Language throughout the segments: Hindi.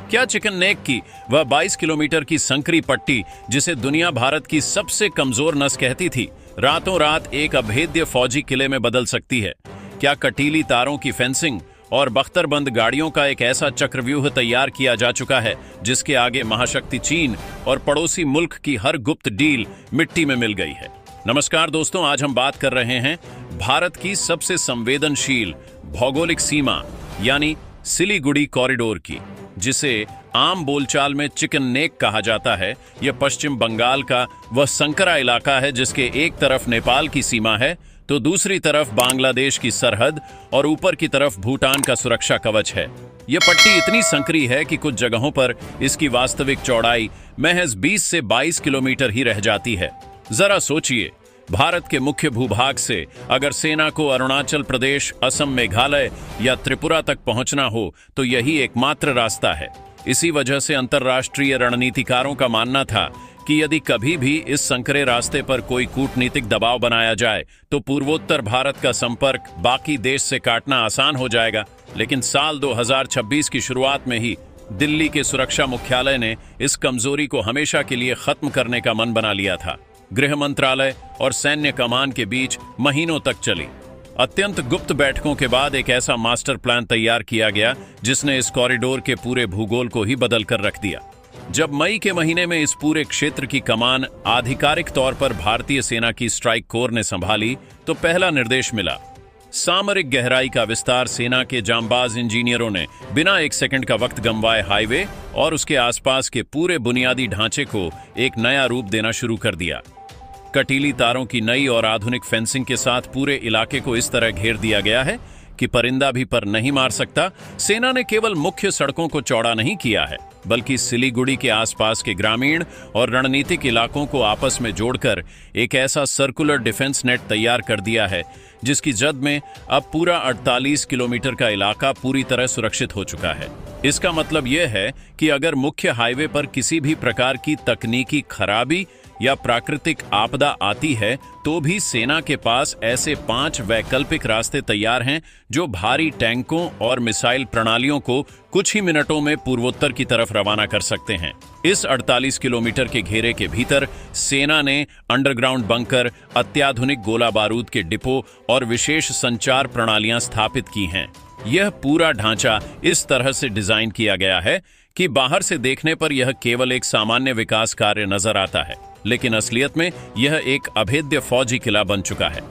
क्या चिकन नेक की वह 22 किलोमीटर की संकरी पट्टी, जिसे दुनिया भारत की सबसे कमजोर नस कहती थी, रातों रात एक अभेद्य फौजी किले में बदल सकती है? क्या कटीली तारों की फेंसिंग और बख्तरबंद गाड़ियों का एक ऐसा चक्रव्यूह तैयार किया जा चुका है जिसके आगे महाशक्ति चीन और पड़ोसी मुल्क की हर गुप्त डील मिट्टी में मिल गई है? नमस्कार दोस्तों, आज हम बात कर रहे हैं भारत की सबसे संवेदनशील भौगोलिक सीमा यानी सिलीगुड़ी कॉरिडोर की, जिसे आम बोलचाल में चिकन नेक कहा जाता है। यह पश्चिम बंगाल का वह संकरा इलाका है जिसके एक तरफ नेपाल की सीमा है तो दूसरी तरफ बांग्लादेश की सरहद और ऊपर की तरफ भूटान का सुरक्षा कवच है। यह पट्टी इतनी संकरी है कि कुछ जगहों पर इसकी वास्तविक चौड़ाई महज 20 से 22 किलोमीटर ही रह जाती है। जरा सोचिए, भारत के मुख्य भूभाग से अगर सेना को अरुणाचल प्रदेश, असम, मेघालय या त्रिपुरा तक पहुंचना हो तो यही एकमात्र रास्ता है। इसी वजह से अंतर्राष्ट्रीय रणनीतिकारों का मानना था कि यदि कभी भी इस संकरे रास्ते पर कोई कूटनीतिक दबाव बनाया जाए तो पूर्वोत्तर भारत का संपर्क बाकी देश से काटना आसान हो जाएगा। लेकिन साल 2026 की शुरुआत में ही दिल्ली के सुरक्षा मुख्यालय ने इस कमजोरी को हमेशा के लिए खत्म करने का मन बना लिया था। गृह मंत्रालय और सैन्य कमान के बीच महीनों तक चली अत्यंत गुप्त बैठकों के बाद एक ऐसा मास्टर प्लान तैयार किया गया जिसने इस कॉरिडोर के पूरे भूगोल को ही बदल कर रख दिया। जब मई के महीने में इस पूरे क्षेत्र की कमान आधिकारिक तौर पर भारतीय सेना की स्ट्राइक कोर ने संभाली तो पहला निर्देश मिला। सामरिक गहराई का विस्तार सेना के जांबाज इंजीनियरों ने बिना एक सेकंड का वक्त गंवाए हाईवे और उसके आसपास के पूरे बुनियादी ढांचे को एक नया रूप देना शुरू कर दिया। कटीली तारों की नई और आधुनिक फेंसिंग के साथ पूरे इलाके को इस तरह घेर दिया गया है कि परिंदा भी पर नहीं मार सकता। सेना ने केवल मुख्य सड़कों को चौड़ा नहीं किया है बल्कि सिलीगुड़ी के आसपास के ग्रामीण और रणनीतिक इलाकों को आपस में जोड़कर एक ऐसा सर्कुलर डिफेंस नेट तैयार कर दिया है जिसकी जद में अब पूरा 48 किलोमीटर का इलाका पूरी तरह सुरक्षित हो चुका है। इसका मतलब यह है कि अगर मुख्य हाईवे पर किसी भी प्रकार की तकनीकी खराबी या प्राकृतिक आपदा आती है तो भी सेना के पास ऐसे 5 वैकल्पिक रास्ते तैयार हैं जो भारी टैंकों और मिसाइल प्रणालियों को कुछ ही मिनटों में पूर्वोत्तर की तरफ रवाना कर सकते हैं। इस 48 किलोमीटर के घेरे के भीतर सेना ने अंडरग्राउंड बंकर, अत्याधुनिक गोला बारूद के डिपो और विशेष संचार प्रणालियां स्थापित की हैं। यह पूरा ढांचा इस तरह से डिजाइन किया गया है कि बाहर से देखने पर यह केवल एक सामान्य विकास कार्य नजर आता है, लेकिन असलियत में यह एक अभेद्य फौजी किला बन चुका है।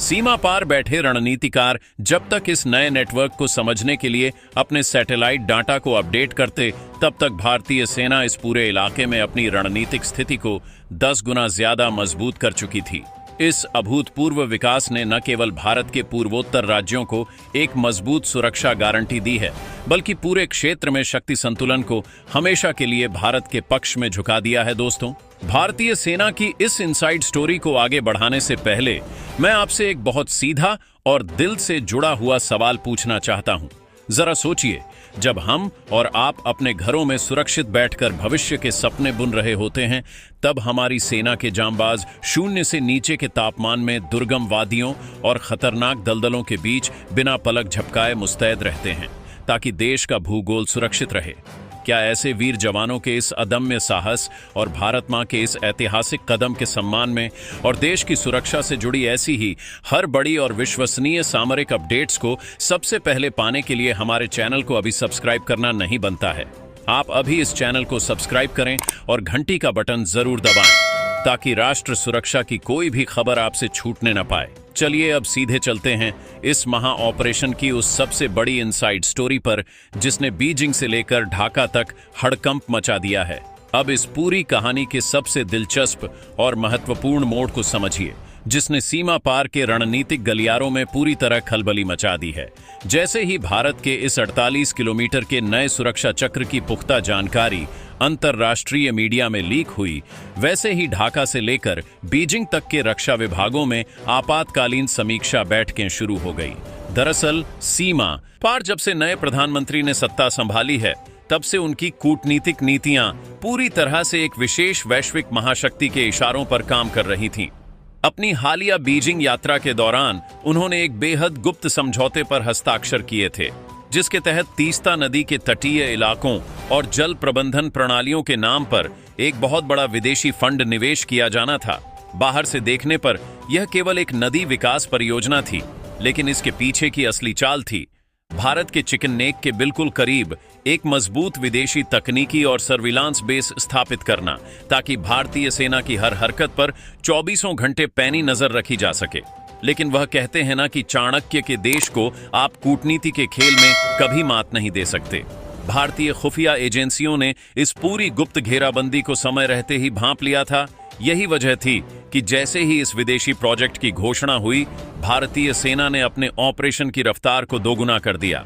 सीमा पार बैठे रणनीतिकार जब तक इस नए नेटवर्क को समझने के लिए अपने सैटेलाइट डाटा को अपडेट करते, तब तक भारतीय सेना इस पूरे इलाके में अपनी रणनीतिक स्थिति को 10 गुना ज्यादा मजबूत कर चुकी थी। इस अभूतपूर्व विकास ने न केवल भारत के पूर्वोत्तर राज्यों को एक मजबूत सुरक्षा गारंटी दी है, बल्कि पूरे क्षेत्र में शक्ति संतुलन को हमेशा के लिए भारत के पक्ष में झुका दिया है। दोस्तों, भारतीय सेना की इस इनसाइड स्टोरी को आगे बढ़ाने से पहले मैं आपसे एक बहुत सीधा और दिल से जुड़ा हुआ सवाल पूछना चाहता हूं। जरा सोचिए, जब हम और आप अपने घरों में सुरक्षित बैठकर भविष्य के सपने बुन रहे होते हैं, तब हमारी सेना के जांबाज शून्य से नीचे के तापमान में दुर्गम वादियों और खतरनाक दलदलों के बीच बिना पलक झपकाए मुस्तैद रहते हैं ताकि देश का भूगोल सुरक्षित रहे। क्या ऐसे वीर जवानों के इस अदम्य साहस और भारत मां के इस ऐतिहासिक कदम के सम्मान में और देश की सुरक्षा से जुड़ी ऐसी ही हर बड़ी और विश्वसनीय सामरिक अपडेट्स को सबसे पहले पाने के लिए हमारे चैनल को अभी सब्सक्राइब करना नहीं बनता है? आप अभी इस चैनल को सब्सक्राइब करें और घंटी का बटन जरूर दबाएं ताकि राष्ट्र सुरक्षा की कोई भी खबर आपसे छूटने न पाए। चलिए अब सीधे चलते हैं इस महा ऑपरेशन की उस सबसे बड़ी इनसाइड स्टोरी पर जिसने बीजिंग से लेकर ढाका तक हड़कंप मचा दिया है। अब इस पूरी कहानी के सबसे दिलचस्प और महत्वपूर्ण मोड़ को समझिए जिसने सीमा पार के रणनीतिक गलियारों में पूरी तरह खलबली मचा दी है। जैसे ही भारत के इस 48 किलोमीटर के नए सुरक्षा चक्र की पुख्ता जानकारी अंतर्राष्ट्रीय मीडिया में लीक हुई, वैसे ही ढाका से लेकर बीजिंग तक के रक्षा विभागों में आपातकालीन समीक्षा बैठकें शुरू हो गई। दरअसल सीमा पार जब से नए प्रधानमंत्री ने सत्ता संभाली है, तब से उनकी कूटनीतिक नीतियां पूरी तरह से एक विशेष वैश्विक महाशक्ति के इशारों पर काम कर रही थीं। अपनी हालिया बीजिंग यात्रा के दौरान उन्होंने एक बेहद गुप्त समझौते पर हस्ताक्षर किए थे जिसके तहत तीस्ता नदी के तटीय इलाकों और जल प्रबंधन प्रणालियों के नाम पर एक बहुत बड़ा विदेशी फंड निवेश किया जाना था। बाहर से देखने पर यह केवल एक नदी विकास परियोजना थी, लेकिन इसके पीछे की असली चाल थी भारत के चिकन नेक के बिल्कुल करीब एक मजबूत विदेशी तकनीकी और सर्विलांस बेस स्थापित करना, ताकि भारतीय सेना की हर हरकत पर 24 घंटे पैनी नजर रखी जा सके। लेकिन वह कहते हैं ना कि चाणक्य के देश को आप कूटनीति के खेल में कभी मात नहीं दे सकते। भारतीय खुफिया एजेंसियों ने इस पूरी गुप्त घेराबंदी को समय रहते ही भांप लिया था। यही वजह थी कि जैसे ही इस विदेशी प्रोजेक्ट की घोषणा हुई, भारतीय सेना ने अपने ऑपरेशन की रफ्तार को दोगुना कर दिया।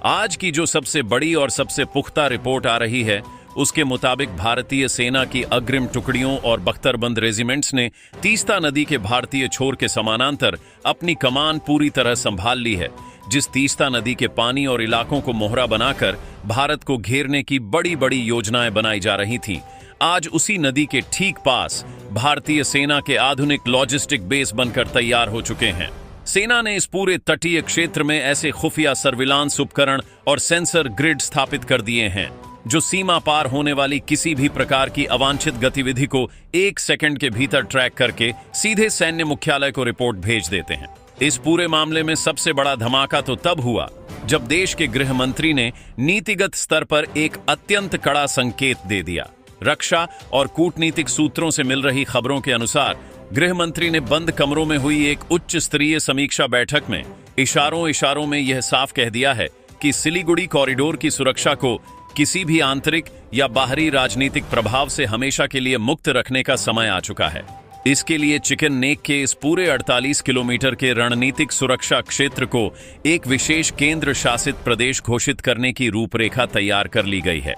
आज की जो सबसे बड़ी और सबसे पुख्ता रिपोर्ट आ रही है, उसके मुताबिक भारतीय सेना की अग्रिम टुकड़ियों और बख्तरबंद रेजिमेंट्स ने तीस्ता नदी के भारतीय छोर के समानांतर अपनी कमान पूरी तरह संभाल ली है। जिस तीस्ता नदी के पानी और इलाकों को मोहरा बनाकर भारत को घेरने की बड़ी बड़ी योजनाएं बनाई जा रही थीं, आज उसी नदी के ठीक पास भारतीय सेना के आधुनिक लॉजिस्टिक बेस बनकर तैयार हो चुके हैं। सेना ने इस पूरे तटीय क्षेत्र में ऐसे खुफिया सर्विलांस उपकरण और सेंसर ग्रिड स्थापित कर दिए हैं जो सीमा पार होने वाली किसी भी प्रकार की अवांछित गतिविधि को 1 सेकंड के भीतर ट्रैक करके सीधे सैन्य मुख्यालय को रिपोर्ट भेज देते हैं। इस पूरे मामले में सबसे बड़ा धमाका तो तब हुआ जब देश के गृह मंत्री ने नीतिगत स्तर पर एक अत्यंत कड़ा संकेत दे दिया। रक्षा और कूटनीतिक सूत्रों से मिल रही खबरों के अनुसार गृह मंत्री ने बंद कमरों में हुई एक उच्च स्तरीय समीक्षा बैठक में इशारों में यह साफ कह दिया है कि सिलीगुड़ी कॉरिडोर की सुरक्षा को किसी भी आंतरिक या बाहरी राजनीतिक प्रभाव से हमेशा के लिए मुक्त रखने का समय आ चुका है। इसके लिए चिकन नेक के इस पूरे 48 किलोमीटर के रणनीतिक सुरक्षा क्षेत्र को एक विशेष केंद्र शासित प्रदेश घोषित करने की रूपरेखा तैयार कर ली गई है।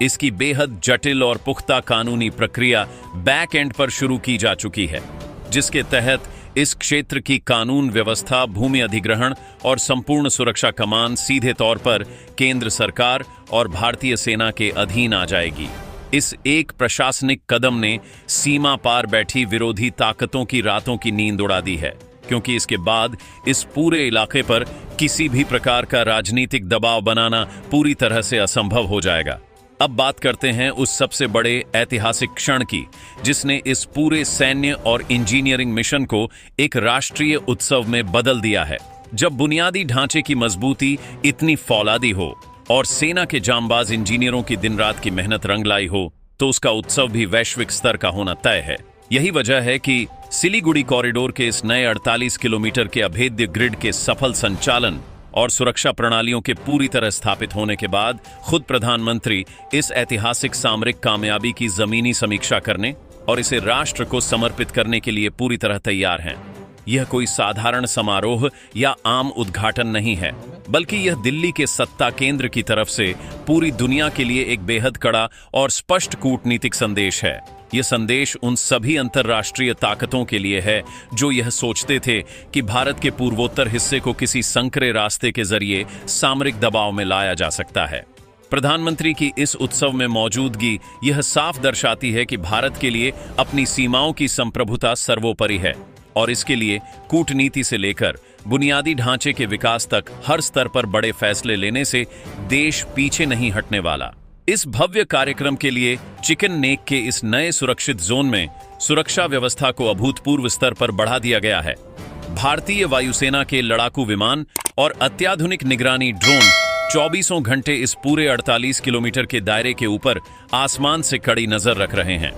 इसकी बेहद जटिल और पुख्ता कानूनी प्रक्रिया बैक एंड पर शुरू की जा चुकी है, जिसके तहत इस क्षेत्र की कानून व्यवस्था, भूमि अधिग्रहण और संपूर्ण सुरक्षा कमान सीधे तौर पर केंद्र सरकार और भारतीय सेना के अधीन आ जाएगी। इस एक प्रशासनिक कदम ने सीमा पार बैठी विरोधी ताकतों की रातों की नींद उड़ा दी है, क्योंकि इसके बाद इस पूरे इलाके पर किसी भी प्रकार का राजनीतिक दबाव बनाना पूरी तरह से असंभव हो जाएगा। अब बात करते हैं उस सबसे बड़े ऐतिहासिक क्षण की, जिसने इस पूरे सैन्य और इंजीनियरिंग मिशन को एक राष्ट्रीय उत्सव में बदल दिया है। जब बुनियादी ढांचे की मजबूती इतनी फौलादी हो और सेना के जांबाज इंजीनियरों की दिन रात की मेहनत रंग लाई हो, तो उसका उत्सव भी वैश्विक स्तर का होना तय है। यही वजह है कि सिलीगुड़ी कॉरिडोर के इस नए 48 किलोमीटर के अभेद्य ग्रिड के सफल संचालन और सुरक्षा प्रणालियों के पूरी तरह स्थापित होने के बाद खुद प्रधानमंत्री इस ऐतिहासिक सामरिक कामयाबी की जमीनी समीक्षा करने और इसे राष्ट्र को समर्पित करने के लिए पूरी तरह तैयार हैं। यह कोई साधारण समारोह या आम उद्घाटन नहीं है, बल्कि यह दिल्ली के सत्ता केंद्र की तरफ से पूरी दुनिया के लिए एक बेहद कड़ा और स्पष्ट कूटनीतिक संदेश है। यह संदेश उन सभी अंतर्राष्ट्रीय ताकतों के लिए है जो यह सोचते थे कि भारत के पूर्वोत्तर हिस्से को किसी संकरे रास्ते के जरिए सामरिक दबाव में लाया जा सकता है। प्रधानमंत्री की इस उत्सव में मौजूदगी यह साफ दर्शाती है कि भारत के लिए अपनी सीमाओं की संप्रभुता सर्वोपरि है और इसके लिए कूटनीति से लेकर बुनियादी ढांचे के विकास तक हर स्तर पर बड़े फैसले लेने से देश पीछे नहीं हटने वाला। इस भव्य कार्यक्रम के लिए चिकन नेक के इस नए सुरक्षित जोन में सुरक्षा व्यवस्था को अभूतपूर्व स्तर पर बढ़ा दिया गया है। भारतीय वायुसेना के लड़ाकू विमान और अत्याधुनिक निगरानी ड्रोन 24 घंटे इस पूरे 48 किलोमीटर के दायरे के ऊपर आसमान से कड़ी नजर रख रहे हैं।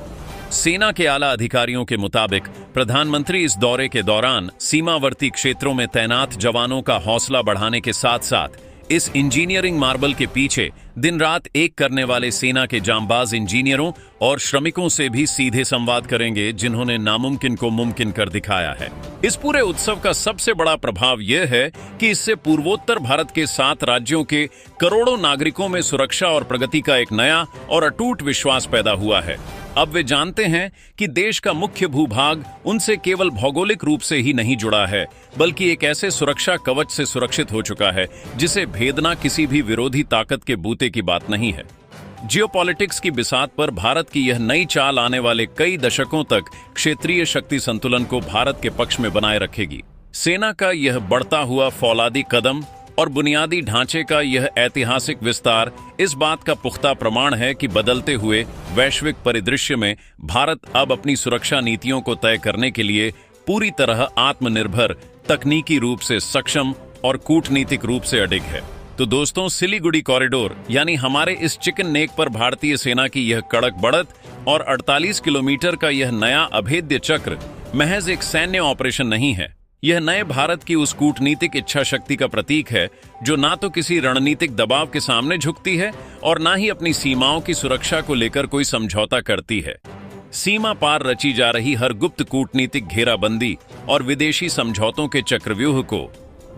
सेना के आला अधिकारियों के मुताबिक प्रधानमंत्री इस दौरे के दौरान सीमावर्ती क्षेत्रों में तैनात जवानों का हौसला बढ़ाने के साथ साथ इस इंजीनियरिंग मार्बल के पीछे दिन रात एक करने वाले सेना के जांबाज इंजीनियरों और श्रमिकों से भी सीधे संवाद करेंगे, जिन्होंने नामुमकिन को मुमकिन कर दिखाया है। इस पूरे उत्सव का सबसे बड़ा प्रभाव यह है कि इससे पूर्वोत्तर भारत के 7 राज्यों के करोड़ों नागरिकों में सुरक्षा और प्रगति का एक नया और अटूट विश्वास पैदा हुआ है। अब वे जानते हैं कि देश का मुख्य भूभाग उनसे केवल भौगोलिक रूप से ही नहीं जुड़ा है, बल्कि एक ऐसे सुरक्षा कवच से सुरक्षित हो चुका है जिसे भेदना किसी भी विरोधी ताकत के बूते की बात नहीं है। जियोपॉलिटिक्स की बिसात पर भारत की यह नई चाल आने वाले कई दशकों तक क्षेत्रीय शक्ति संतुलन को भारत के पक्ष में बनाए रखेगी। सेना का यह बढ़ता हुआ फौलादी कदम और बुनियादी ढांचे का यह ऐतिहासिक विस्तार इस बात का पुख्ता प्रमाण है कि बदलते हुए वैश्विक परिदृश्य में भारत अब अपनी सुरक्षा नीतियों को तय करने के लिए पूरी तरह आत्मनिर्भर, तकनीकी रूप से सक्षम और कूटनीतिक रूप से अडिग है। तो दोस्तों, सिलीगुड़ी कॉरिडोर यानी हमारे इस चिकन नेक पर भारतीय सेना की यह कड़क बढ़त और 48 किलोमीटर का यह नया अभेद्य चक्र महज एक सैन्य ऑपरेशन नहीं है। यह नए भारत की उस कूटनीतिक इच्छा शक्ति का प्रतीक है जो ना तो किसी रणनीतिक दबाव के सामने झुकती है और ना ही अपनी सीमाओं की सुरक्षा को लेकर कोई समझौता करती है। सीमा पार रची जा रही हर गुप्त कूटनीतिक घेराबंदी और विदेशी समझौतों के चक्रव्यूह को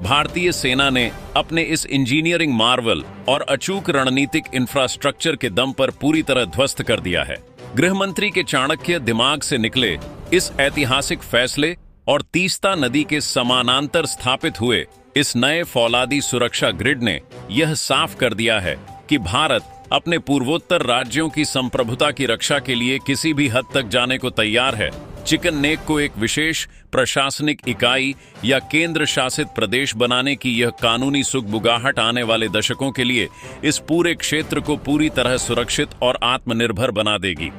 भारतीय सेना ने अपने इस इंजीनियरिंग मार्वल और अचूक रणनीतिक इंफ्रास्ट्रक्चर के दम पर पूरी तरह ध्वस्त कर दिया है। गृहमंत्री के चाणक्य दिमाग से निकले इस ऐतिहासिक फैसले और तीस्ता नदी के समानांतर स्थापित हुए इस नए फौलादी सुरक्षा ग्रिड ने यह साफ कर दिया है कि भारत अपने पूर्वोत्तर राज्यों की संप्रभुता की रक्षा के लिए किसी भी हद तक जाने को तैयार है। चिकन नेक को एक विशेष प्रशासनिक इकाई या केंद्र शासित प्रदेश बनाने की यह कानूनी सुगबुगाहट आने वाले दशकों के लिए इस पूरे क्षेत्र को पूरी तरह सुरक्षित और आत्मनिर्भर बना देगी।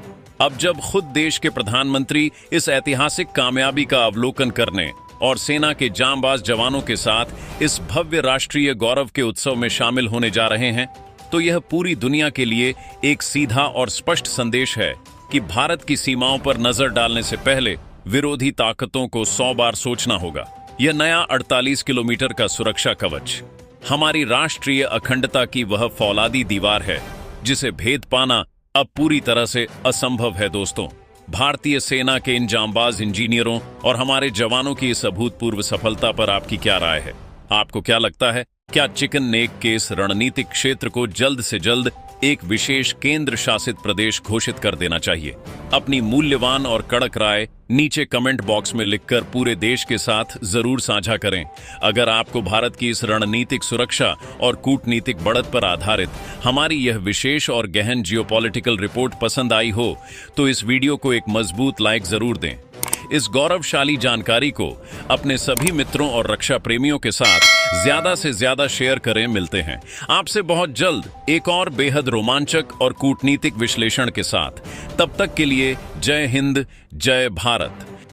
अब जब खुद देश के प्रधानमंत्री इस ऐतिहासिक कामयाबी का अवलोकन करने और सेना के जांबाज जवानों के साथ इस भव्य राष्ट्रीय गौरव के उत्सव में शामिल होने जा रहे हैं, तो यह पूरी दुनिया के लिए एक सीधा और स्पष्ट संदेश है कि भारत की सीमाओं पर नजर डालने से पहले विरोधी ताकतों को 100 बार सोचना होगा। यह नया 48 किलोमीटर का सुरक्षा कवच हमारी राष्ट्रीय अखंडता की वह फौलादी दीवार है जिसे भेद पाना अब पूरी तरह से असंभव है। दोस्तों, भारतीय सेना के इन जांबाज इंजीनियरों और हमारे जवानों की इस अभूतपूर्व सफलता पर आपकी क्या राय है? आपको क्या लगता है, क्या चिकन नेक के इस रणनीतिक क्षेत्र को जल्द से जल्द एक विशेष केंद्र शासित प्रदेश घोषित कर देना चाहिए? अपनी मूल्यवान और कड़क राय नीचे कमेंट बॉक्स में लिखकर पूरे देश के साथ जरूर साझा करें। अगर आपको भारत की इस रणनीतिक सुरक्षा और कूटनीतिक बढ़त पर आधारित हमारी यह विशेष और गहन जियोपॉलिटिकल रिपोर्ट पसंद आई हो तो इस वीडियो को एक मजबूत लाइक जरूर दें। इस गौरवशाली जानकारी को अपने सभी मित्रों और रक्षा प्रेमियों के साथ ज्यादा से ज्यादा शेयर करें। मिलते हैं आपसे बहुत जल्द एक और बेहद रोमांचक और कूटनीतिक विश्लेषण के साथ। तब तक के लिए जय हिंद, जय भारत।